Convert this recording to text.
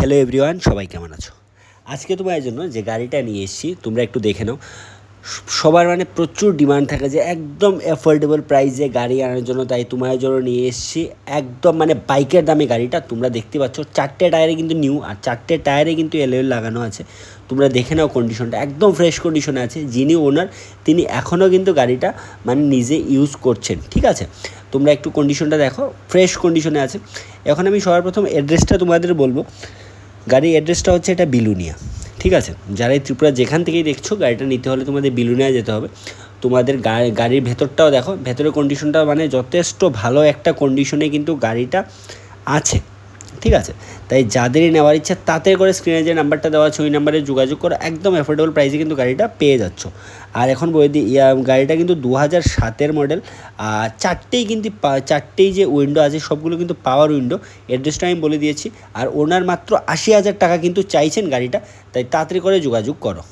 Hello everyone, সবাই কেমন আছো? আজকে তোমার জন্য যে গাড়িটা নিয়ে এসেছি তোমরা একটু দেখে নাও। সবার মানে প্রচুর ডিমান্ড থাকে যে একদম অ্যাফোর্ডেবল প্রাইসে গাড়ি আনার জন্য, তাই তোমার জন্য নিয়ে এসেছি একদম মানে বাইকের দামে গাড়িটা। তোমরা দেখতে পাচ্ছ চারটে টায়ারে কিন্তু নিউ, আর চারটে টায়ারে কিন্তু এলওএল লাগানো আছে। তোমরা দেখে নাও, কন্ডিশনটা একদম ফ্রেশ কন্ডিশনে আছে। যিনি ওনার তিনি এখনও কিন্তু গাড়িটা মানে নিজে ইউজ করছেন, ঠিক আছে? তোমরা একটু কন্ডিশনটা দেখো, ফ্রেশ কন্ডিশনে আছে। এখন আমি সবার প্রথম অ্যাড্রেসটা তোমাদের বলবো। গাড়ির অ্যাড্রেসটা হচ্ছে এটা বিলুনিয়া, ঠিক আছে? যারা এই ত্রিপুরা যেখান থেকেই দেখছো, গাড়িটা নিতে হলে তোমাদের বিলুনিয়া যেতে হবে। তোমাদের গাড়ির ভেতরটাও দেখো, ভেতরের কন্ডিশনটা মানে যথেষ্ট ভালো একটা কন্ডিশনে কিন্তু গাড়িটা আছে, ঠিক আছে? তাই যাদেরই নেওয়ার ইচ্ছা তাতে করে স্ক্রিনে যে নাম্বারটা দেওয়া আছে ওই নাম্বারে যোগাযোগ করো, একদম অ্যাফোর্ডেবল প্রাইসে কিন্তু গাড়িটা পেয়ে যাচ্ছ। আর এখন বলে দিই, গাড়িটা কিন্তু 2007-এর মডেল। আর চারটেই যে উইন্ডো আছে সবগুলো কিন্তু পাওয়ার উইন্ডো। অ্যাড্রেসটা আমি বলে দিয়েছি। আর ওনার মাত্র 80,000 টাকা কিন্তু চাইছেন গাড়িটা, তাই তাড়াতাড়ি করে যোগাযোগ করো।